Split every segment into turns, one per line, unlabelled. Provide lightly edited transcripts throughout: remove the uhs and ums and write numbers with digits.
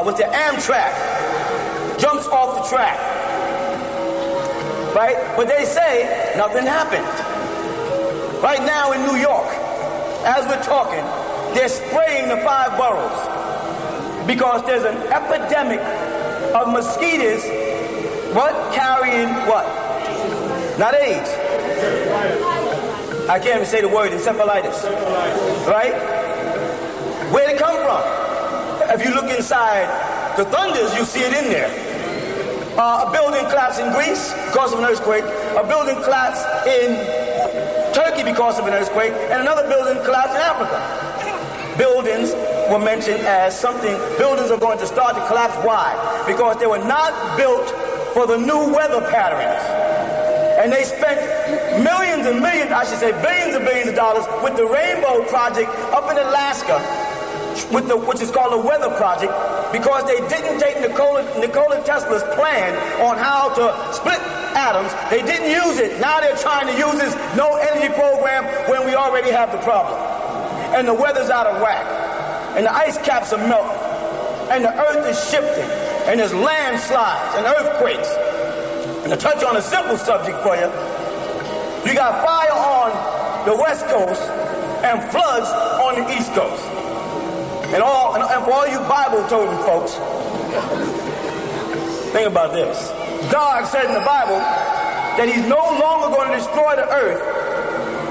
with the Amtrak, jumps off the track, right? But they say nothing happened. Right now in New York, as we're talking, they're spraying the 5 boroughs because there's an epidemic of mosquitoes, what? Carrying what? Not AIDS. I can't even say the word, encephalitis. Right? Where'd it come from? If you look inside the thunders, you see it in there. A building collapsed in Greece because of an earthquake. A building collapsed in Turkey because of an earthquake. And another building collapsed in Africa. Buildings were mentioned as something. Buildings are going to start to collapse. Why? Because they were not built for the new weather patterns. And they spent millions and millions, I should say billions and billions of dollars with the Rainbow Project up in Alaska, which is called the Weather Project, because they didn't take Nikola Tesla's plan on how to split atoms. They didn't use it. Now they're trying to use this no energy program when we already have the problem. And the weather's out of whack. And the ice caps are melting. And the earth is shifting. And there's landslides and earthquakes. And to touch on a simple subject for you, you got fire on the West Coast and floods on the East Coast. And for all you Bible-toting folks, think about this. God said in the Bible that he's no longer going to destroy the earth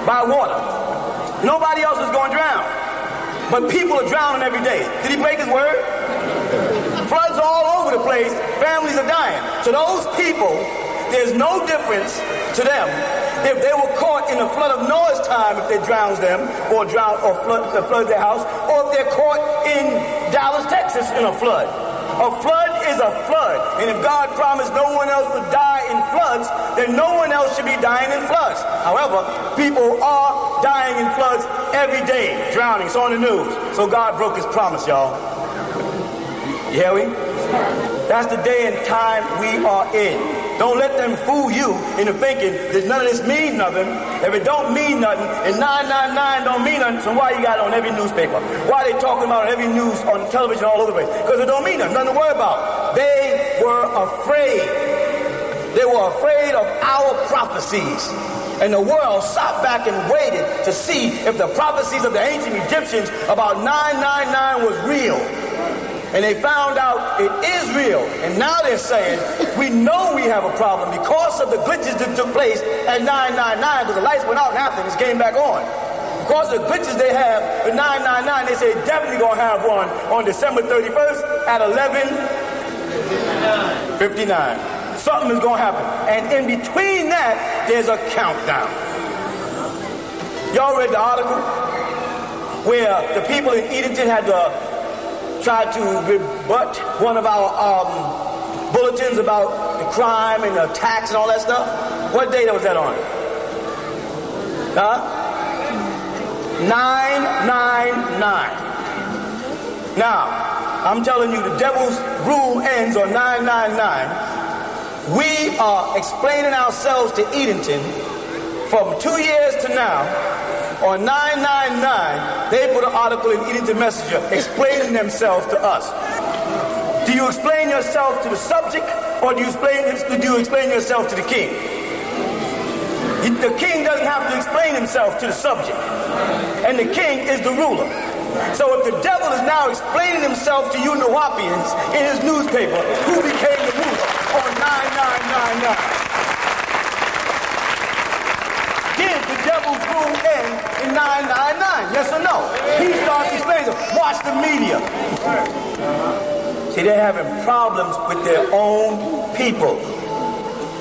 by water. Nobody else is going to drown. But people are drowning every day. Did he break his word? Floods all over the place. Families are dying. So those people, there's no difference to them if they were caught in the flood of Noah's time, if they drowns them or flood their house, or if they're caught in Dallas, Texas in a flood. A flood is a flood. And if God promised no one else would die in floods, then no one else should be dying in floods. However, people are dying in floods every day, drowning. It's on the news. So God broke his promise, y'all. You hear me? That's the day and time we are in. Don't let them fool you into thinking that none of this means nothing. If it don't mean nothing, and 999 don't mean nothing, so why you got it on every newspaper? Why they talking about it on every news, on television, all over the place? Because it don't mean nothing. Nothing to worry about. They were afraid. They were afraid of our prophecies. And the world sat back and waited to see if the prophecies of the ancient Egyptians about 999 was real. And they found out it is real. And now they're saying, we know we have a problem because of the glitches that took place at 999, because the lights went out and after this came back on. Because of the glitches they have at 999, they say definitely going to have one on December 31st at 11:59. Something is going to happen. And in between that, there's a countdown. Y'all read the article where the people in Edenton had to tried to rebut one of our bulletins about the crime and the tax and all that stuff. What date was that on? 999. Now, I'm telling you, the devil's rule ends on 999. We are explaining ourselves to Edenton from 2 years to now. On 999, they put an article in Edenton Messenger explaining themselves to us. Do you explain yourself to the subject, or do you explain yourself to the king? The king doesn't have to explain himself to the subject, and the king is the ruler. So if the devil is now explaining himself to you Nawapians in his newspaper, who became the ruler on 9999? Did the devil's rule end in 999? Yes or no? He starts explaining. Watch the media. See, they're having problems with their own people.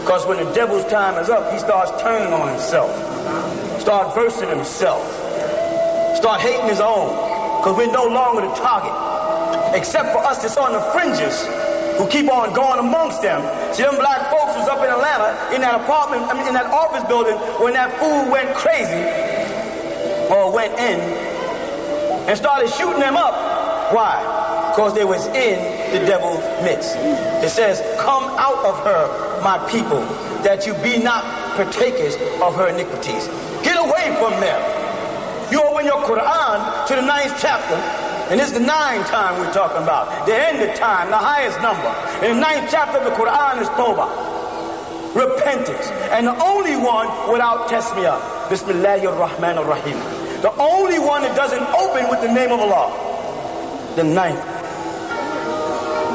Because when the devil's time is up, he starts turning on himself. Start versing himself. Start hating his own. Because we're no longer the target. Except for us that's on the fringes, who keep on going amongst them. See, them black folks was up in Atlanta, in that apartment, in that office building, when that fool went crazy, or went in, and started shooting them up. Why? Because they was in the devil's midst. It says, come out of her, my people, that you be not partakers of her iniquities. Get away from them. You open your Quran to the 9th chapter, And this is the 9th time we're talking about. The end of time, the highest number. In the 9th chapter of the Quran is Tawbah. Repentance. And the only one without tasmiyah. Bismillahir Rahmanir Rahim. The only one that doesn't open with the name of Allah. The 9th.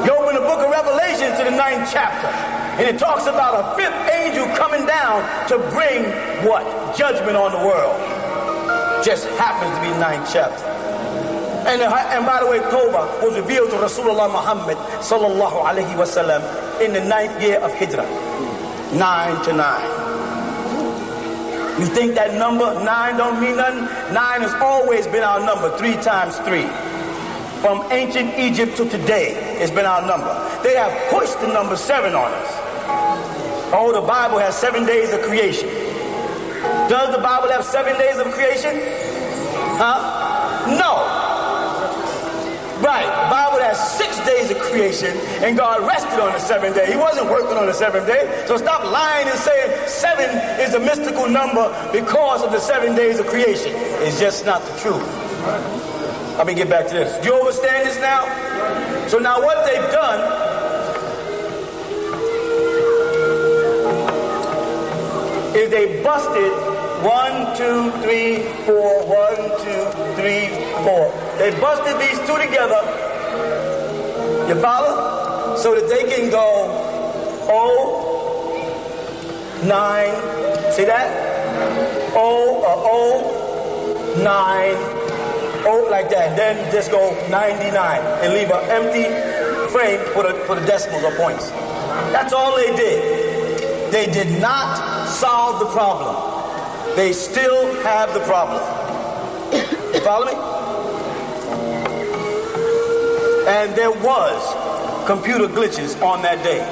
You open the book of Revelation to the 9th chapter. And it talks about a 5th angel coming down to bring what? Judgment on the world. Just happens to be the 9th chapter. And by the way, Tawbah was revealed to Rasulullah Muhammad sallallahu alayhi wasallam in the 9th year of Hijrah. 9 to 9. You think that number 9 don't mean nothing? 9 has always been our number, 3 times 3. From ancient Egypt to today, it's been our number. They have pushed the number 7 on us. Oh, the Bible has 7 days of creation. Does the Bible have 7 days of creation? Huh? No. Right, the Bible has 6 days of creation, and God rested on the 7th day. He wasn't working on the 7th day. So stop lying and saying 7 is a mystical number because of the 7 days of creation. It's just not the truth. Let me get back to this. Do you understand this now? So now what they've done is they busted 1, 2, 3, 4, 1, 2, 3, 4. They busted these two together. You follow? So that they can go 0, 9. See that? 0, 9, 0 like that. Then just go 99 and leave an empty frame for the decimals or points. That's all they did. They did not solve the problem. They still have the problem. You follow me? And there was computer glitches on that day.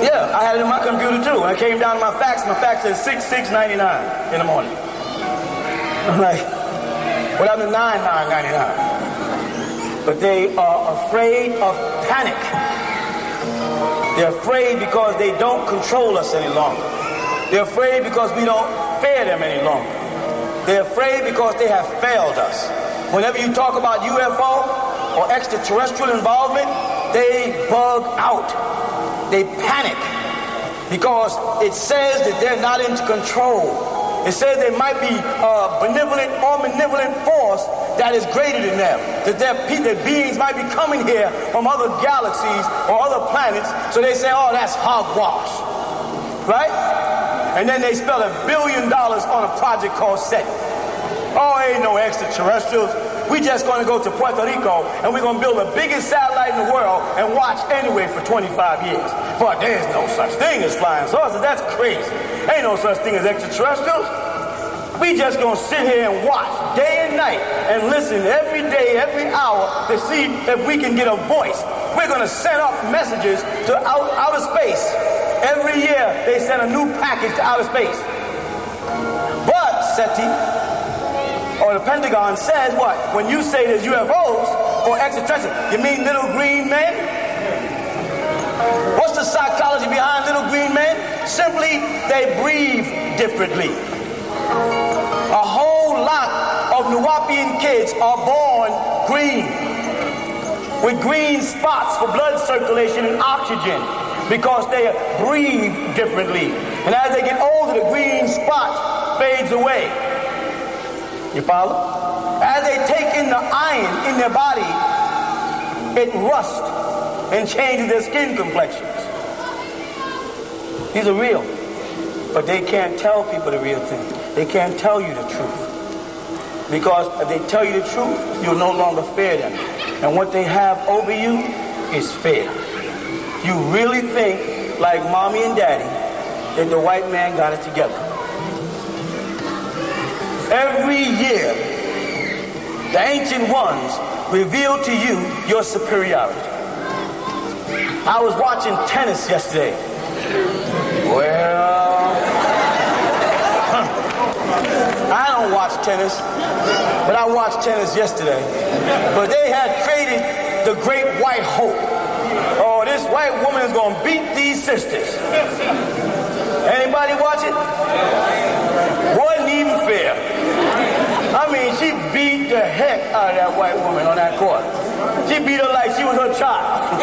Yeah, I had it in my computer too. When I came down to my fax said 6699 in the morning. I'm like, what happened to 9999? But they are afraid of panic. They're afraid because they don't control us any longer. They're afraid because we don't fear them any longer. They're afraid because they have failed us. Whenever you talk about UFO or extraterrestrial involvement, they bug out. They panic because it says that they're not in control. It says there might be a benevolent or malevolent force that is greater than them. That their beings might be coming here from other galaxies or other planets. So they say, oh, that's hogwash. Right? And then they spend $1 billion on a project called SET. Oh, ain't no extraterrestrials. We just going to go to Puerto Rico and we're going to build the biggest satellite in the world and watch anyway for 25 years. But there's no such thing as flying saucers. That's crazy. Ain't no such thing as extraterrestrials. We just going to sit here and watch day and night and listen every day, every hour to see if we can get a voice. We're going to send up messages to outer space. Every year they send a new package to outer space. But, SETI, or the Pentagon says what? When you say there's UFOs or extraterrestrials, you mean little green men? What's the psychology behind little green men? Simply, they breathe differently. A whole lot of Nuwapian kids are born green, with green spots for blood circulation and oxygen, because they breathe differently. And as they get older, the green spot fades away. You follow? As they take in the iron in their body, it rusts and changes their skin complexions. These are real. But they can't tell people the real thing. They can't tell you the truth. Because if they tell you the truth, you'll no longer fear them. And what they have over you is fear. You really think, like mommy and daddy, that the white man got it together. Every year, the ancient ones reveal to you your superiority. I was watching tennis yesterday. Well, I don't watch tennis, but I watched tennis yesterday. But they had created the great white hope. Oh, this white woman is going to beat these sisters. Anybody watch it? Wasn't even fair. I mean, she beat the heck out of that white woman on that court. She beat her like she was her child.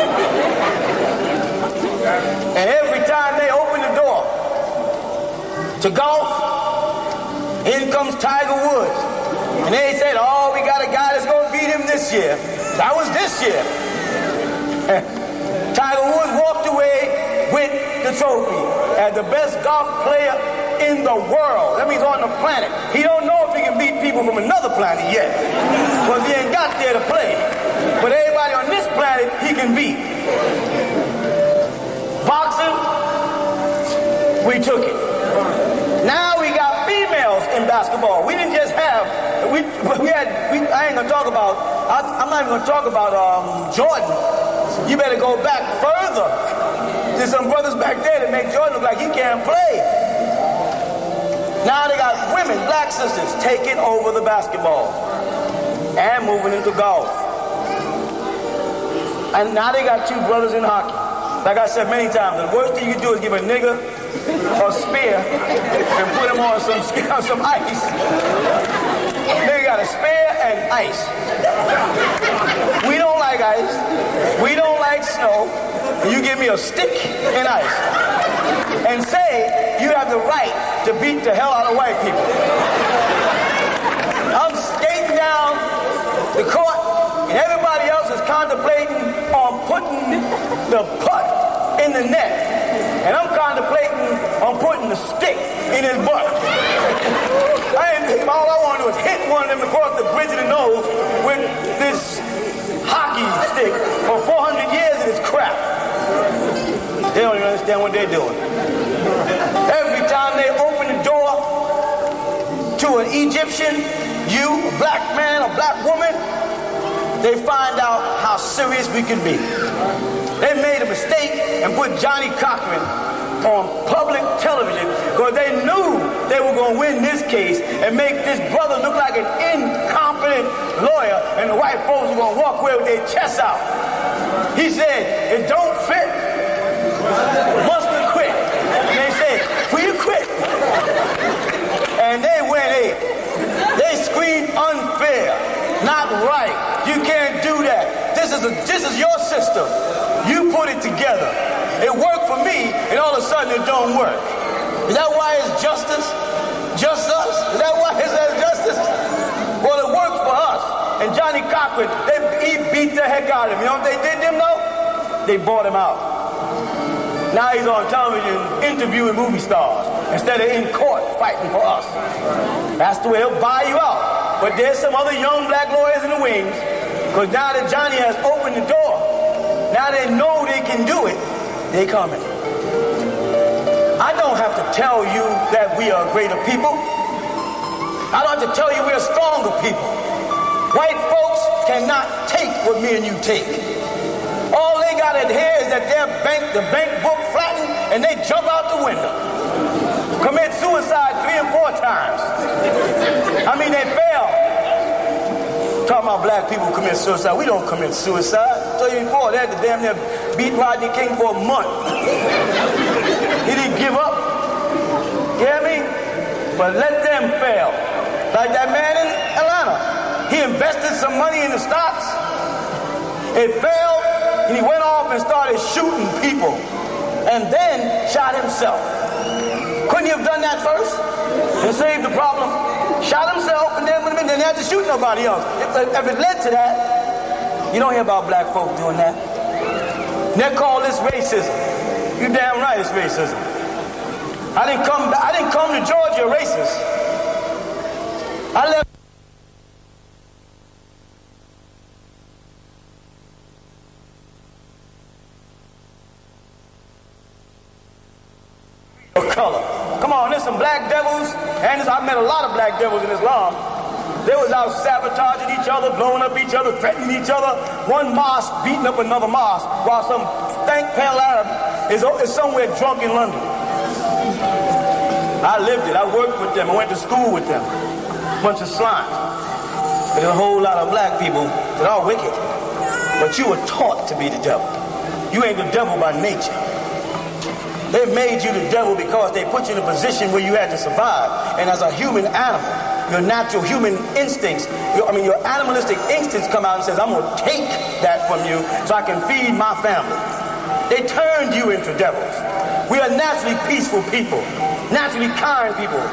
And every time they open the door to golf, in comes Tiger Woods. And they said, oh, we got a guy that's going to beat him this year. That was this year. Tiger Woods walked away with the trophy as the best golf player in the world. That means on the planet. He don't know if he can beat people from another planet yet, because he ain't got there to play. But everybody on this planet, he can beat. Boxing, we took it. Now we got females in basketball. We didn't just have, I ain't gonna talk about, I'm not even gonna talk about Jordan. You better go back further. There's some brothers back there that make Jordan look like he can't play. Now they got women, black sisters, taking over the basketball and moving into golf. And now they got two brothers in hockey. Like I said many times, the worst thing you can do is give a nigga a spear and put him on some ice. Nigga got a spear and ice. We don't like ice. We don't like snow. You give me a stick and ice and say you have the right to beat the hell out of white people. I'm skating down the court and everybody else is contemplating on putting the putt in the net, and I'm contemplating on putting the stick in his butt. All I want to do is hit one of them across the bridge of the nose with this hockey stick for 400 years and it's crap. They don't even understand what they're doing. Every time they open the door to an Egyptian, a black man, a black woman, they find out how serious we can be. They made a mistake and put Johnny Cochran on public television because they knew they were going to win this case and make this brother look like an incompetent lawyer, and the white folks were going to walk away with their chests out. He said, it don't fit, must have quit. And they said, will you quit? And they went in. They screamed unfair, not right. You can't do that. This is your system. You put it together. It worked for me, and all of a sudden it don't work. Is that why it's justice? Just us? Is that why it says justice? Well, it worked for us. And Johnny Cochran, he beat the heck out of him. You know what they did to him, though? They bought him out. Now he's on television interviewing movie stars instead of in court fighting for us. That's the way they'll buy you out. But there's some other young black lawyers in the wings, because now that Johnny has opened the door, now they know they can do it, they coming. I don't have to tell you that we are greater people. I don't have to tell you we're stronger people. White folks cannot take what me and you take. All they got in here is that the bank book flattened and they jump out the window. Commit suicide 3 and 4 times. I mean, they fail. Talking about black people commit suicide. We don't commit suicide. I told you before, they had to damn near beat Rodney King for a month. He didn't give up. You hear me? But let them fail. Like that man in Atlanta. He invested some money in the stocks. It failed, and he went off and started shooting people. And then shot himself. Couldn't he have done that first and saved the problem? Shot himself, and then would have been, didn't have to shoot nobody else. If it led to that, you don't hear about black folk doing that. And they call this racism. You damn right it's racism. I didn't come to Georgia racist. I left. Color. Come on, there's some black devils, and I met a lot of black devils in Islam. They was out sabotaging each other, blowing up each other, threatening each other. One mosque beating up another mosque, while some stank pale Arab is somewhere drunk in London. I lived it. I worked with them. I went to school with them. Bunch of slime. There's a whole lot of black people that are wicked. But you were taught to be the devil. You ain't the devil by nature. They made you the devil because they put you in a position where you had to survive. And as a human animal, your natural human instincts, your animalistic instincts come out and says, I'm going to take that from you so I can feed my family. They turned you into devils. We are naturally peaceful people, naturally kind people,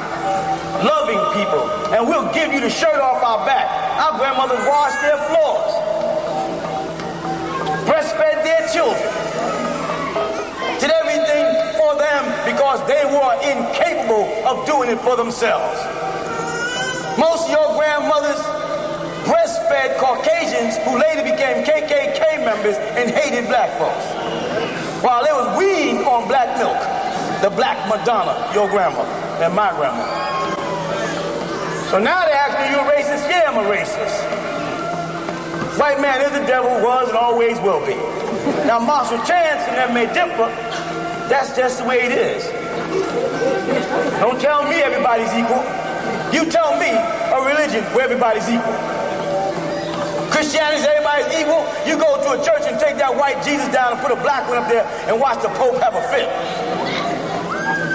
loving people, and we'll give you the shirt off our back. Our grandmothers washed their floors, breastfed their children, did everything for them because they were incapable of doing it for themselves. Most of your grandmothers breastfed Caucasians who later became KKK members and hated black folks, while they was weaned on black milk. The black Madonna, your grandmother and my grandmother. So now they ask me, you a racist? Yeah, I'm a racist. White man is the devil, was and always will be. Now Marshall Chance and them may differ. That's just the way it is. Don't tell me everybody's equal. You tell me a religion where everybody's equal. Christianity is everybody's equal. You go to a church and take that white Jesus down and put a black one up there and watch the Pope have a fit.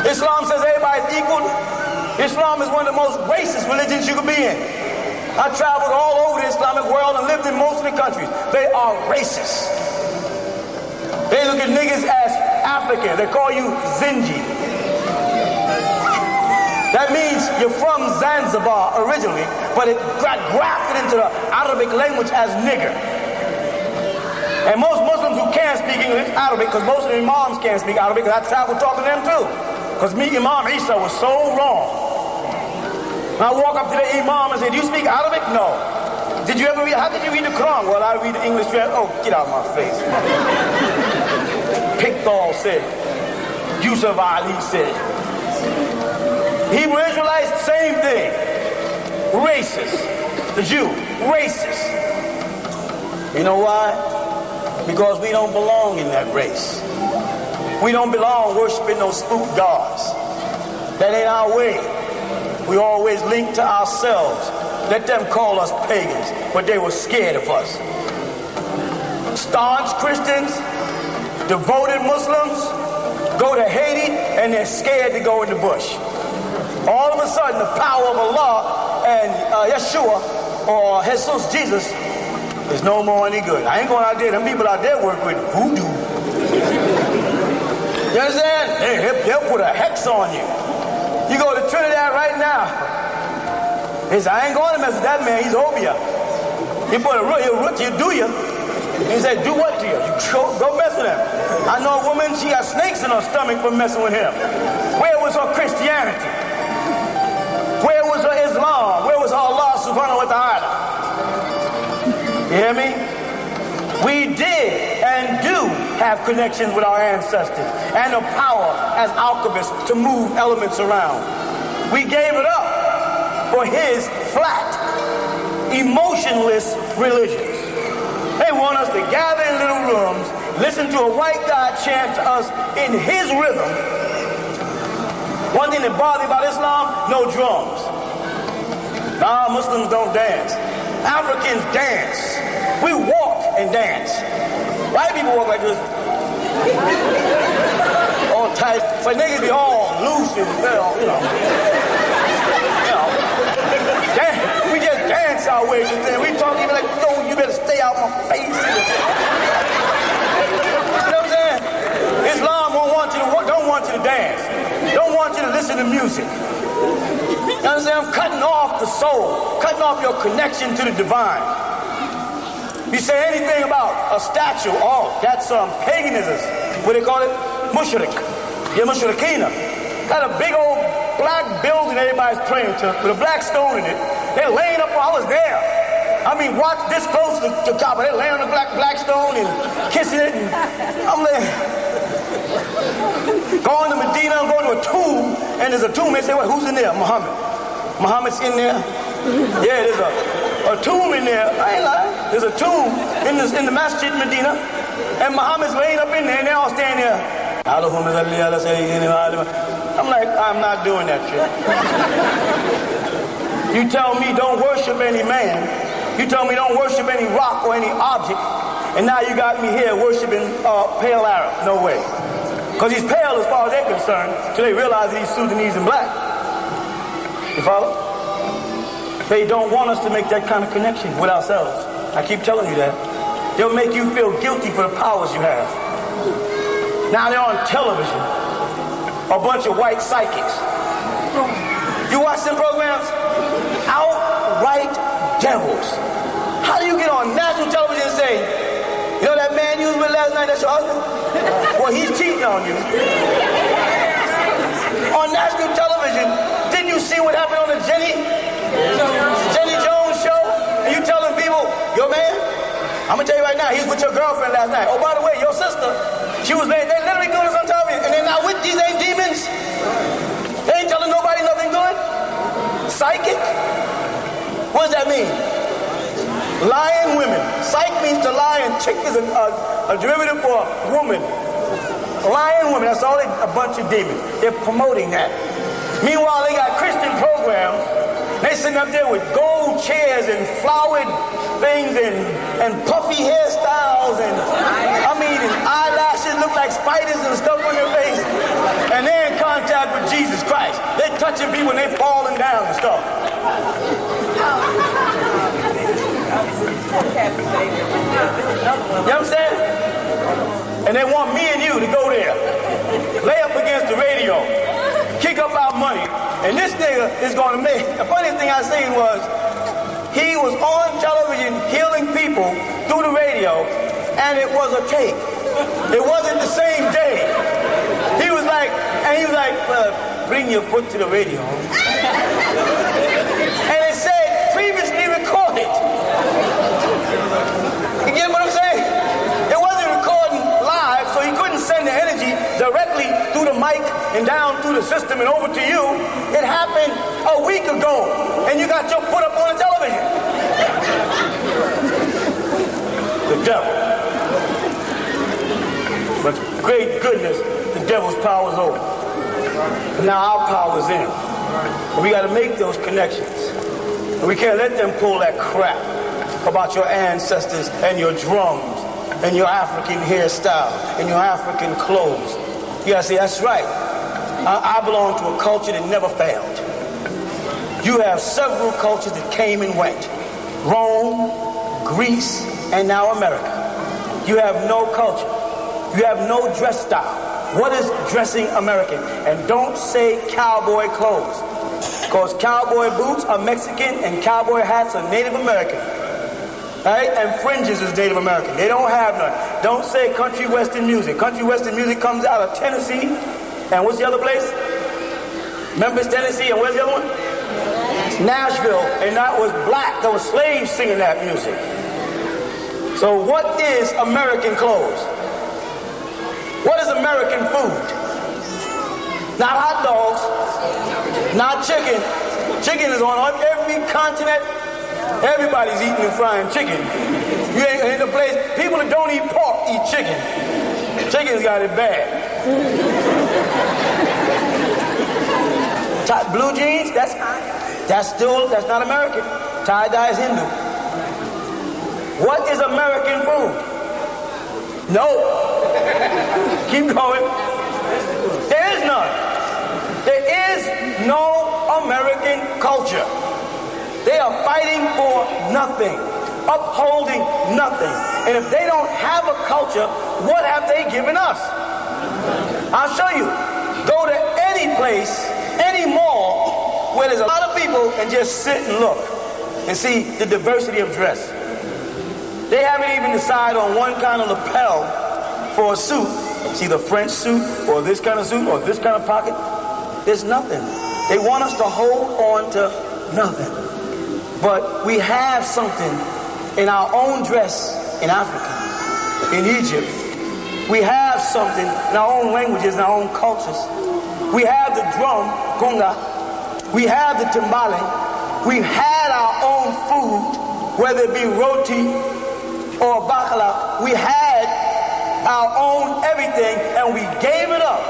Islam says everybody's equal. Islam is one of the most racist religions you could be in. I traveled all over the Islamic world and lived in most of the countries. They are racist. They look at niggas as African. They call you Zinji. That means you're from Zanzibar originally, but it got grafted into the Arabic language as nigger. And most Muslims who can't speak English, Arabic, because most of the imams can't speak Arabic, because I traveled talking to them too. Because me, Imam Isa, was so wrong. And I walk up to the Imam and say, do you speak Arabic? No. Did you ever read, how did you read the Quran? Well, I read the English. Oh, get out of my face. Pickthall said. Yusuf Ali said. Hebrew Israelites, same thing. Racist. The Jew, racist. You know why? Because we don't belong in that race. We don't belong worshiping those spook gods. That ain't our way. We always link to ourselves. Let them call us pagans, but they were scared of us. Staunch Christians, devoted Muslims, go to Haiti and they're scared to go in the bush. All of a sudden, the power of Allah and Yeshua or Jesus, Jesus, is no more any good. I ain't going out there. Them people out there work with voodoo. You understand? They'll put a hex on you. You go to Trinidad right now. They say, I ain't going to mess with that man. He's over you. He put he'll do you. He said, do what to you? You go mess with him. I know a woman, she got snakes in her stomach for messing with him. Where was her Christianity? Where was her Islam? Where was her Allah subhanahu wa ta'ala? You hear me? We did and do have connections with our ancestors and the power as alchemists to move elements around. We gave it up for his flat, emotionless religions. They want us to gather in little rooms, listen to a white guy chant to us in his rhythm. One thing that bothers me about Islam, no drums. Nah, Muslims don't dance. Africans dance. We walk and dance. White people walk like this. All tight. But niggas be all loose and, you know. We just dance our way to things. We talk even like, no, you better stay out my face. You know what I'm saying? Islam don't want you to dance. Don't want you to listen to music. You understand? I'm cutting off the soul, cutting off your connection to the divine. You say anything about a statue, oh, that's paganism. What do they call it? Mushrik. Yeah, mushrikina. Got a big old black building everybody's praying to with a black stone in it. They're laying up, I was there. I mean, watch this close to the top. They're laying on the black stone and kissing it. And I'm like, going to Medina, I'm going to a tomb, and there's a tomb. They say, well, who's in there? Muhammad. Muhammad's in there. Yeah, there's a tomb in there. I ain't lying. There's a tomb in the masjid in Medina, and Muhammad's laying up in there, and they all stand there. I'm like, I'm not doing that shit. You tell me don't worship any man. You tell me don't worship any rock or any object, and now you got me here worshiping pale Arab. No way. Because he's pale as far as they're concerned, till they realize that he's Sudanese and black. You follow? They don't want us to make that kind of connection with ourselves. I keep telling you that. They'll make you feel guilty for the powers you have. Now they're on television. A bunch of white psychics. You watch them programs? Outright devils. How do you get on national television and say, you know that man you was with last night, that's your husband? Well, he's cheating on you. On national television, didn't you see what happened on the Jenny Jones show? And you telling people, yo man, I'm gonna tell you right now, he was with your girlfriend last night. Oh, by the way, your sister, she was there. They're literally doing this on television, and they're not with these ain't demons. They ain't telling nobody nothing good. Psychic? What does that mean? Lying women. Psych means to lie, and chick is a derivative for woman. Lying women, that's all a bunch of demons. They're promoting that. Meanwhile, they got Christian programs. They sitting up there with gold chairs and flowered things and puffy hairstyles and eyelashes look like spiders and stuff on their face. And they're in contact with Jesus Christ. They're touching people and they're falling down and stuff. You understand? And they want me and you to go there, lay up against the radio, kick up our money, and this nigga is going to make. The funny thing I seen was he was on television healing people through the radio, and it was a tape. It wasn't the same day. He was like, bring your foot to the radio. And it said previously recorded. You get what I'm saying? It wasn't recording live, so he couldn't send the energy directly through the mic and down through the system and over to you. It happened a week ago, and you got your foot up on the television. The devil. But great goodness, the devil's power is over. And now our power is in. But we got to make those connections. And we can't let them pull that crap about your ancestors and your drums and your African hairstyle and your African clothes. You gotta say, that's right. I belong to a culture that never failed. You have several cultures that came and went. Rome, Greece, and now America. You have no culture. You have no dress style. What is dressing American? And don't say cowboy clothes. Because cowboy boots are Mexican and cowboy hats are Native American. Right? And fringes is Native American. They don't have none. Don't say country western music. Country western music comes out of Tennessee. And what's the other place? Memphis, Tennessee. And where's the other one? Nashville. And that was black. There were slaves singing that music. So what is American clothes? What is American food? Not hot dogs. Not chicken. Chicken is on every continent. Everybody's eating and frying chicken. You ain't in the place. People that don't eat pork eat chicken. Chicken's got it bad. Blue jeans, that's not American. Tie-dye is Hindu. What is American food? No. Keep going. There is none. There is no American culture. They are fighting for nothing, upholding nothing. And if they don't have a culture, what have they given us? I'll show you. Go to any place, any mall, where there's a lot of people and just sit and look and see the diversity of dress. They haven't even decided on one kind of lapel for a suit. See the French suit or this kind of suit or this kind of pocket. There's nothing. They want us to hold on to nothing. But we have something in our own dress in Africa, in Egypt. We have something in our own languages, in our own cultures. We have the drum, conga. We have the timbale. We've had our own food, whether it be roti or bakala. We had our own everything, and we gave it up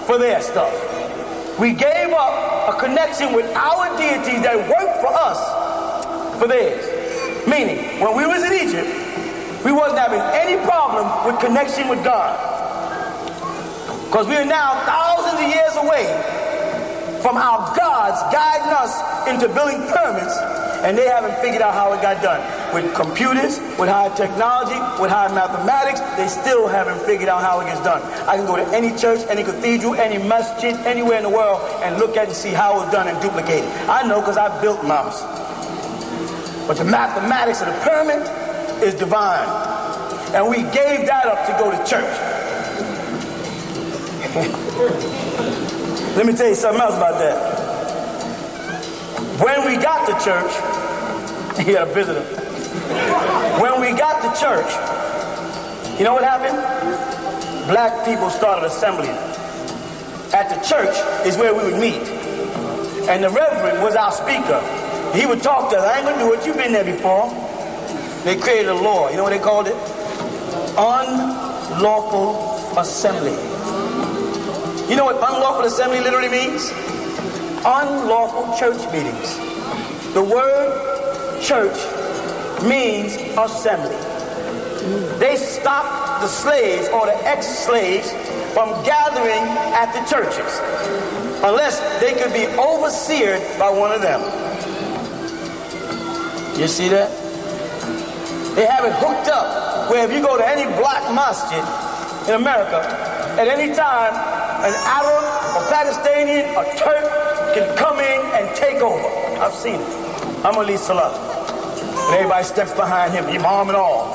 for their stuff. We gave up a connection with our deities that worked for us for theirs. Meaning, when we was in Egypt, we wasn't having any problem with connection with God. Because we are now thousands of years away from our gods guiding us into building pyramids, and they haven't figured out how it got done. With computers, with high technology, with high mathematics, they still haven't figured out how it gets done. I can go to any church, any cathedral, any masjid, anywhere in the world and look at it and see how it was done and duplicate it. I know because I built mouse. But the mathematics of the pyramid is divine. And we gave that up to go to church. Let me tell you something else about that. When we got to church, he had a visitor. When we got to church, you know what happened? Black people started assembling. At the church is where we would meet. And the reverend was our speaker. He would talk to us. I ain't gonna do it. You've been there before. They created a law. You know what they called it? Unlawful assembly. You know what unlawful assembly literally means? Unlawful church meetings. The word church means assembly. They stopped the slaves or the ex-slaves from gathering at the churches unless they could be overseered by one of them. You see that? They have it hooked up where if you go to any black masjid in America, at any time, an Arab, a Pakistani, a Turk can come in and take over. I've seen it. I'm Ali Salah. And everybody steps behind him, Imam and all.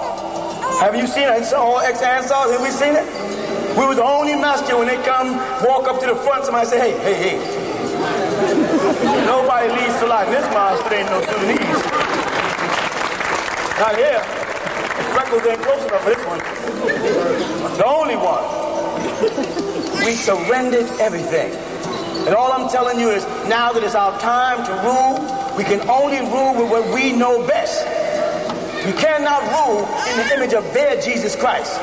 Have you seen it? It's all ex-Ansars. Have we seen it? We was the only masjid when they come, walk up to the front, somebody say, hey. Nobody leaves Salah in this mosque, there ain't no Sudanese. Not here. The freckles ain't close enough for this one. The only one. We surrendered everything. And all I'm telling you is, now that it's our time to rule, we can only rule with what we know best. You cannot rule in the image of their Jesus Christ.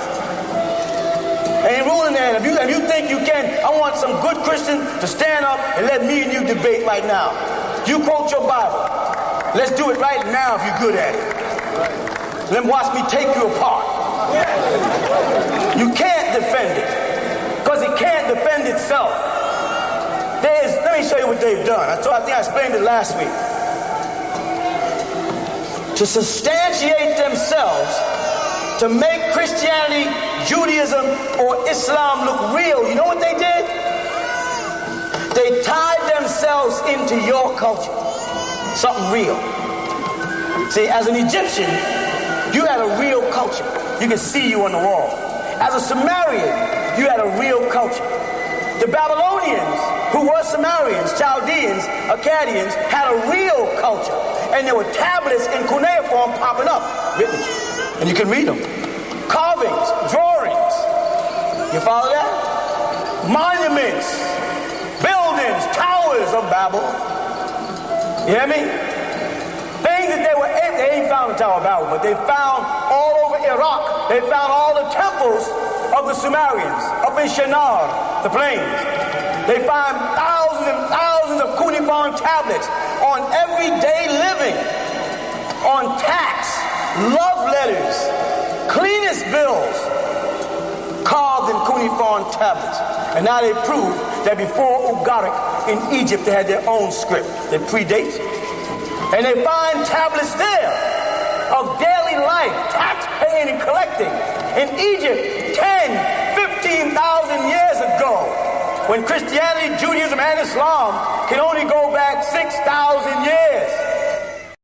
Ain't ruling there. If you think you can, I want some good Christian to stand up and let me and you debate right now. You quote your Bible. Let's do it right now if you're good at it. Then watch me take you apart. You can't defend it because it can't defend itself. Let me show you what they've done. I think I explained it last week. To substantiate themselves, to make Christianity, Judaism, or Islam look real, you know what they did? They tied themselves into your culture. Something real. See, as an Egyptian, you had a real culture. You can see you on the wall. As a Sumerian, you had a real culture. The Babylonians, who were Sumerians, Chaldeans, Akkadians, had a real culture. And there were tablets in cuneiform popping up, written. And you can read them. Carvings, drawings. You follow that? Monuments, buildings, towers of Babel. You hear me? Things that they ain't found the Tower of Babel, but they found all over Iraq. They found all the temples of the Sumerians up in Shinar, the plains. They find thousands and thousands of cuneiform tablets on everyday living, on tax, love letters, cleanest bills, carved in cuneiform tablets. And now they prove that before Ugaric in Egypt, they had their own script that predates it. And they find tablets there of daily life, tax paying and collecting. In Egypt, 10, 15,000 years ago, when Christianity, Judaism, and Islam can only go back 6,000 years.